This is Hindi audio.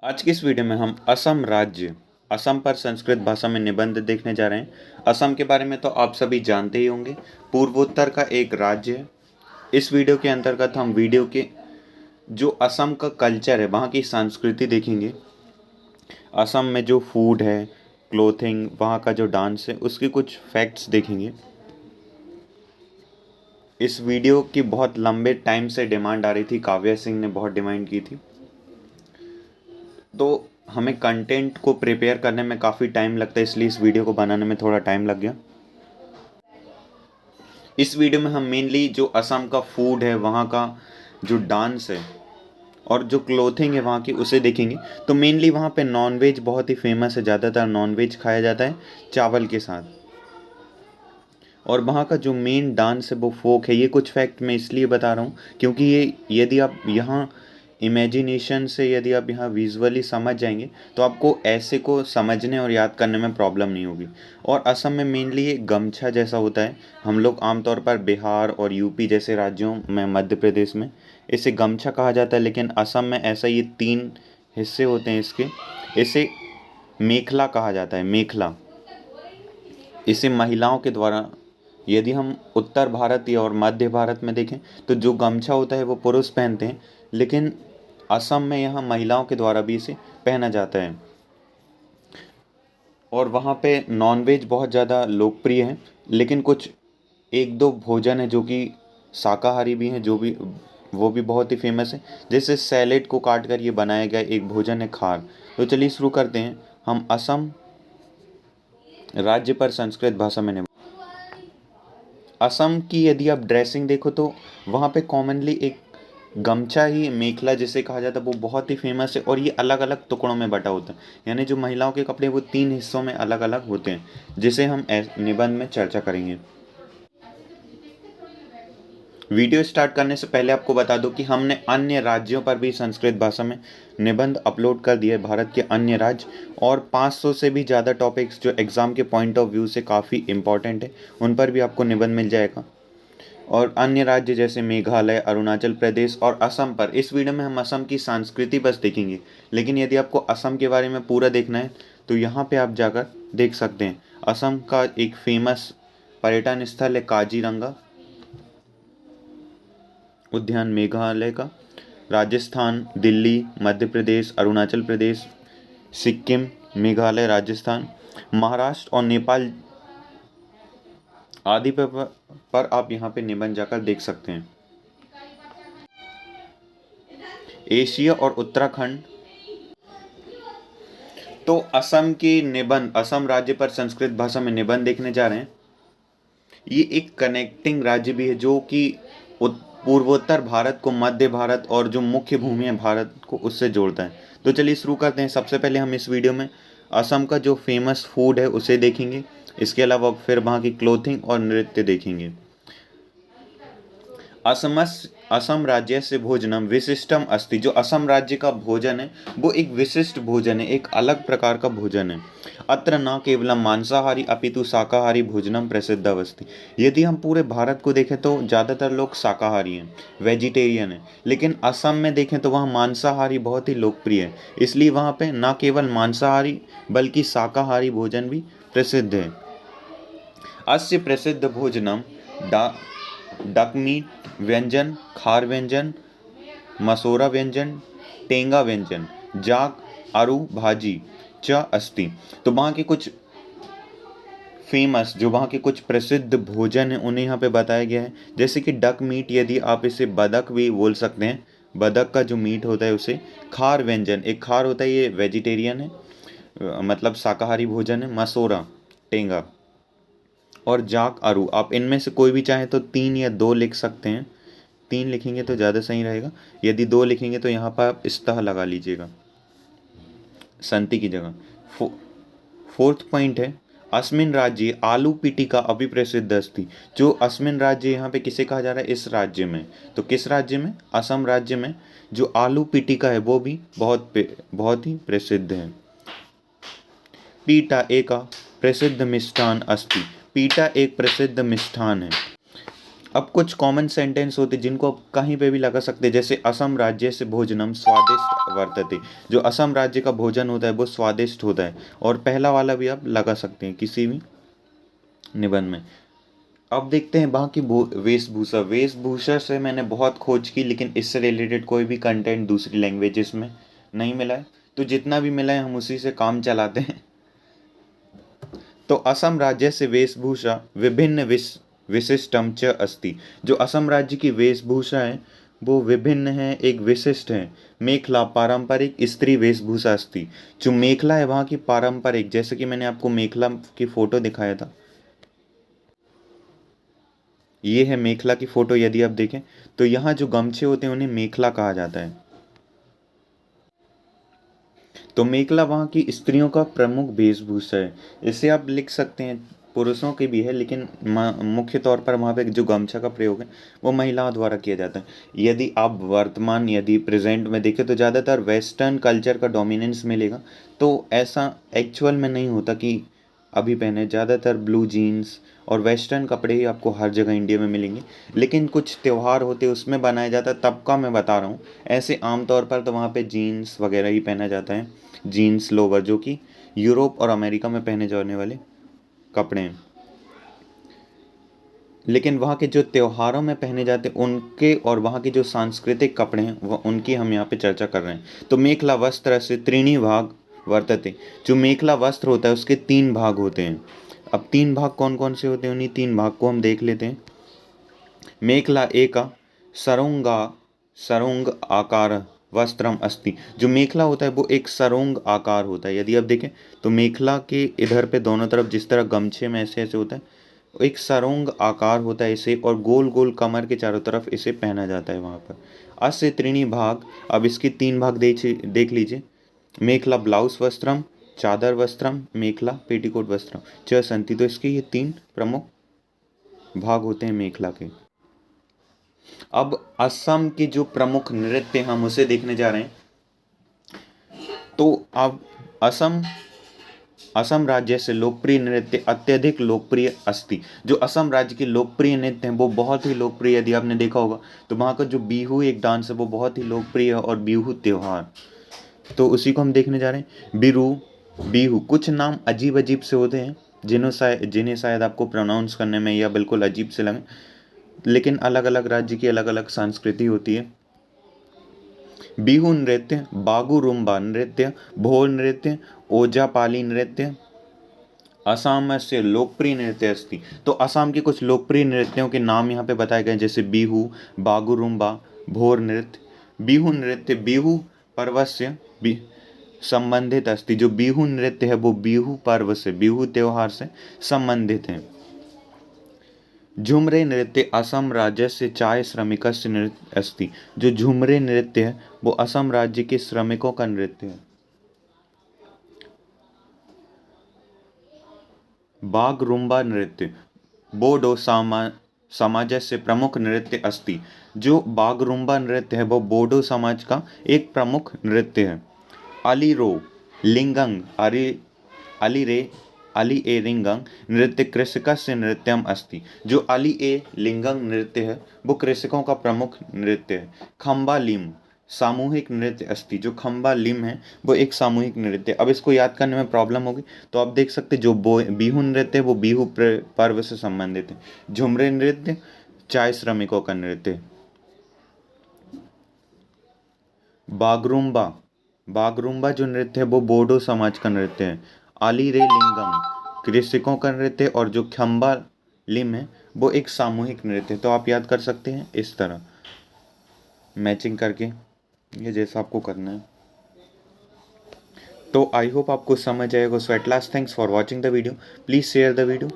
आज की इस वीडियो में हम असम पर संस्कृत भाषा में निबंध देखने जा रहे हैं। असम के बारे में तो आप सभी जानते ही होंगे, पूर्वोत्तर का एक राज्य है। इस वीडियो के अंतर्गत हम वीडियो के जो असम का कल्चर है, वहाँ की संस्कृति देखेंगे। असम में जो फूड है, क्लोथिंग, वहाँ का जो डांस है, उसके कुछ फैक्ट्स देखेंगे। इस वीडियो की बहुत लंबे टाइम से डिमांड आ रही थी, काव्या सिंह ने बहुत डिमांड की थी, तो हमें कंटेंट को प्रिपेयर करने में काफ़ी टाइम लगता है, इसलिए इस वीडियो को बनाने में थोड़ा टाइम लग गया। इस वीडियो में हम मेनली जो असम का फूड है, वहाँ का जो डांस है और जो क्लोथिंग है वहाँ की, उसे देखेंगे। तो मेनली वहाँ पे नॉनवेज बहुत ही फेमस है, ज़्यादातर नॉनवेज खाया जाता है चावल के साथ। और वहाँ का जो मेन डांस है वो फोक है। ये कुछ फैक्ट मैं इसलिए बता रहा हूँ क्योंकि ये यदि आप यहाँ इमेजिनेशन से, यदि आप यहाँ विजुअली समझ जाएंगे तो आपको ऐसे को समझने और याद करने में प्रॉब्लम नहीं होगी। और असम में मेनली ये गमछा जैसा होता है। हम लोग आमतौर पर बिहार और यूपी जैसे राज्यों में, मध्य प्रदेश में इसे गमछा कहा जाता है, लेकिन असम में ऐसा ये तीन हिस्से होते हैं इसके। इसे मेखला कहा जाता है, मेखला। इसे महिलाओं के द्वारा, यदि हम उत्तर भारत या और मध्य भारत में देखें तो जो गमछा होता है वो पुरुष पहनते हैं, लेकिन असम में यहाँ महिलाओं के द्वारा भी इसे पहना जाता है। और वहाँ पे नॉनवेज बहुत ज़्यादा लोकप्रिय है, लेकिन कुछ एक दो भोजन है जो कि शाकाहारी भी हैं, जो भी वो भी बहुत ही फेमस है। जैसे सैलेड को काट कर ये बनाया गया एक भोजन है खार। तो चलिए शुरू करते हैं। हम असम राज्य पर संस्कृत भाषा में असम की यदि आप ड्रेसिंग देखो तो वहाँ पे कॉमनली एक गमछा ही, मेखला जिसे कहा जाता है, वो बहुत ही फेमस है। और ये अलग अलग टुकड़ों में बटा होता है, यानी जो महिलाओं के कपड़े वो तीन हिस्सों में अलग अलग होते हैं, जिसे हम निबंध में चर्चा करेंगे। वीडियो स्टार्ट करने से पहले आपको बता दूं कि हमने अन्य राज्यों पर भी संस्कृत भाषा में निबंध अपलोड कर दिए, भारत के अन्य राज्य। और 500 से भी ज़्यादा टॉपिक्स जो एग्ज़ाम के पॉइंट ऑफ व्यू से काफ़ी इंपॉर्टेंट है, उन पर भी आपको निबंध मिल जाएगा। और अन्य राज्य जैसे मेघालय, अरुणाचल प्रदेश और असम पर इस वीडियो में हम असम की संस्कृति बस देखेंगे। लेकिन यदि आपको असम के बारे में पूरा देखना है तो यहाँ पे आप जाकर देख सकते हैं। असम का एक फेमस पर्यटन स्थल है काजीरंगा उद्यान, मेघालय का। राजस्थान, दिल्ली, मध्य प्रदेश, अरुणाचल प्रदेश, सिक्किम, मेघालय, राजस्थान, महाराष्ट्र और नेपाल आदि पर आप यहाँ पे निबंध जाकर देख सकते हैं। एशिया और उत्तराखंड। तो असम की निबंध, असम राज्य पर संस्कृत भाषा में निबंध देखने जा रहे हैं। ये एक कनेक्टिंग राज्य भी है जो कि पूर्वोत्तर भारत को मध्य भारत और जो मुख्य भूमि है भारत को, उससे जोड़ता है। तो चलिए शुरू करते हैं। सबसे पहले हम इस वीडियो में असम का जो फेमस फूड है उसे देखेंगे। इसके अलावा फिर वहाँ की क्लोथिंग और नृत्य देखेंगे। असम राज्य से भोजनम विशिष्टम अस्ति। जो असम राज्य का भोजन है वो एक विशिष्ट भोजन है, एक अलग प्रकार का भोजन है। अत्र न केवलम मांसाहारी अपितु शाकाहारी भोजनम प्रसिद्ध अस्ति। यदि हम पूरे भारत को देखें तो ज़्यादातर लोग शाकाहारी हैं, वेजिटेरियन हैं, लेकिन असम में देखें तो वहाँ मांसाहारी बहुत ही लोकप्रिय है। इसलिए वहाँ पे न केवल मांसाहारी बल्कि शाकाहारी भोजन भी प्रसिद्ध है। अस्य प्रसिद्ध भोजनम डकमीट व्यंजन, खार व्यंजन, मसोरा व्यंजन, टेंगा व्यंजन, जाक आरू भाजी च अस्ति। तो वहाँ के कुछ फेमस, जो वहाँ के कुछ प्रसिद्ध भोजन हैं उन्हें यहाँ पे बताया गया है। जैसे कि डक मीट, यदि आप इसे बदक भी बोल सकते हैं, बदक का जो मीट होता है उसे। खार व्यंजन, एक खार होता है, ये वेजिटेरियन है, मतलब शाकाहारी भोजन है। मसोरा, टेंगा। और जाक आरू, आप इनमें से कोई भी चाहे तो तीन या दो लिख सकते हैं। तीन लिखेंगे तो ज़्यादा सही रहेगा, यदि दो लिखेंगे तो यहाँ पर आप इस्तः लगा लीजिएगा संति की जगह। फोर्थ पॉइंट है अस्मिन राज्य आलू पिटिका अभिप्रसिद्ध अस्ति। जो अस्मिन राज्य यहाँ पे किसे कहा जा रहा है, इस राज्य में। तो किस राज्य में, असम राज्य में जो आलू पिटिका है वो भी बहुत ही प्रसिद्ध है। पीटा एक प्रसिद्ध मिष्ठान अस्ति। पीटा एक प्रसिद्ध मिष्ठान है। अब कुछ कॉमन सेंटेंस होते जिनको आप कहीं पे भी लगा सकते हैं, जैसे असम राज्य से भोजनम स्वादिष्ट वर्तते। जो असम राज्य का भोजन होता है वो स्वादिष्ट होता है। और पहला वाला भी आप लगा सकते हैं किसी भी निबंध में। अब देखते हैं वहाँ की वेशभूषा। वेशभूषा से मैंने बहुत खोज की, लेकिन इससे रिलेटेड कोई भी कंटेंट दूसरी लैंग्वेजेस में नहीं मिला है। तो जितना भी मिला है हम उसी से काम चलाते हैं। तो असम राज्य से वेशभूषा विभिन्न विशिष्टम च अस्ति। जो असम राज्य की वेशभूषा है वो विभिन्न है, एक विशिष्ट है। मेखला पारंपरिक स्त्री वेशभूषा अस्ति। जो मेखला है वहाँ की पारंपरिक, जैसे कि मैंने आपको मेखला की फोटो दिखाया था, ये है मेखला की फोटो। यदि आप देखें तो यहाँ जो गमछे होते हैं उन्हें मेखला कहा जाता है। तो मेखला वहाँ की स्त्रियों का प्रमुख वेशभूषा है। इसे आप लिख सकते हैं, पुरुषों की भी है, लेकिन मुख्य तौर पर वहाँ पे जो गमछा का प्रयोग है वो महिलाओं द्वारा किया जाता है। यदि प्रेजेंट में देखें तो ज़्यादातर वेस्टर्न कल्चर का डोमिनेंस मिलेगा। तो ऐसा एक्चुअल में नहीं होता कि अभी पहने, ज़्यादातर ब्लू जीन्स और वेस्टर्न कपड़े ही आपको हर जगह इंडिया में मिलेंगे। लेकिन कुछ त्यौहार होते उसमें बनाया जाता है, तब का मैं बता रहा हूँ। ऐसे आमतौर पर तो वहाँ पे जीन्स वगैरह ही पहना जाता है, जीन्स लोवर, जो कि यूरोप और अमेरिका में पहने जाने वाले कपड़े हैं। लेकिन वहाँ के जो त्योहारों में पहने जाते हैं उनके, और वहाँ के जो सांस्कृतिक कपड़े हैं वह उनकी हम यहाँ पे चर्चा कर रहे हैं। तो मेखला वस्त्र से त्रीणि भाग वर्तते। जो मेखला वस्त्र होता है उसके 3 भाग होते हैं। अब 3 भाग कौन कौन से होते हैं, उन्हीं 3 भाग को हम देख लेते हैं। मेखला एका सरोंगा सरोंग आकार वस्त्रम अस्ति। जो मेखला होता है वो एक सरोंग आकार होता है। यदि आप देखें तो मेखला के इधर पे दोनों तरफ जिस तरह गमछे में ऐसे ऐसे होता है, वो एक सरोंग आकार होता है इसे, और गोल गोल कमर के चारों तरफ इसे पहना जाता है वहाँ पर। अस्य त्रीणि भाग। अब इसके 3 भाग देख लीजिए। मेखला ब्लाउज वस्त्रम, चादर वस्त्रम, मेखला पेटीकोट वस्त्रम च संति। तो इसके ये 3 प्रमुख भाग होते हैं मेखला के। अब असम के जो प्रमुख नृत्य हम उसे देखने जा रहे हैं। तो अब असम असम राज्य से लोकप्रिय नृत्य अत्यधिक लोकप्रिय अस्ति। जो असम राज्य के लोकप्रिय नृत्य हैं वो बहुत ही लोकप्रिय। यदि आपने देखा होगा तो वहाँ का जो बिहू एक डांस है वो बहुत ही लोकप्रिय है, और बिहू त्योहार, तो उसी को हम देखने जा रहे हैं। बिरू बिहू, कुछ नाम अजीब अजीब से होते हैं जिन्हें शायद आपको प्रोनाउंस करने में या बिल्कुल अजीब से लगे, लेकिन अलग अलग राज्य की अलग अलग संस्कृति होती है। बिहू नृत्य, बागुरुम्बा नृत्य, भोर नृत्य, ओजापाली नृत्य असम से लोकप्रिय नृत्य अस्ति। तो असम के कुछ लोकप्रिय नृत्यों के नाम यहाँ पे बताए गए हैं, जैसे बिहू, बागुरुम्बा, भोर नृत्य। बिहू नृत्य बिहू पर्व से संबंधित अस्ति। जो बिहू नृत्य है वो बिहू पर्व से, बिहू त्योहार से संबंधित है। झुमरे नृत्य असम राज्य से चाय श्रमिकस्य नृत्य अस्ति। जो झुमरे नृत्य है वो असम राज्य के श्रमिकों का नृत्य है। बागरुम्बा नृत्य बोडो समाज से प्रमुख नृत्य अस्ति। जो बागरुम्बा नृत्य है वो बोडो समाज का एक प्रमुख नृत्य है। अलीरो लिंगंग अली रे अली ए लिंगंग नृत्य कृषकस्य नृत्यम अस्ति। जो अली ए लिंगंग नृत्य है वो कृषकों का प्रमुख नृत्य है। खम्बा लिम सामूहिक नृत्य अस्ति। जो खम्बा लिम है वो एक सामूहिक नृत्य। अब इसको याद करने में प्रॉब्लम होगी, तो आप देख सकते जो बिहू नृत्य है वो बिहू पर्व से संबंधित है। झुमरे नृत्य चाय श्रमिकों का नृत्य। बागरुम्बा बागरुम्बा जो नृत्य है वो बोडो समाज का नृत्य है। आली रे लिंगम कृषकों का नृत्य, और जो खम्बा लिम है वो एक सामूहिक नृत्य है। तो आप याद कर सकते हैं इस तरह मैचिंग करके, ये जैसा आपको करना है। तो आई होप आपको समझ आएगा। So at last thanks for watching the video. Please share the video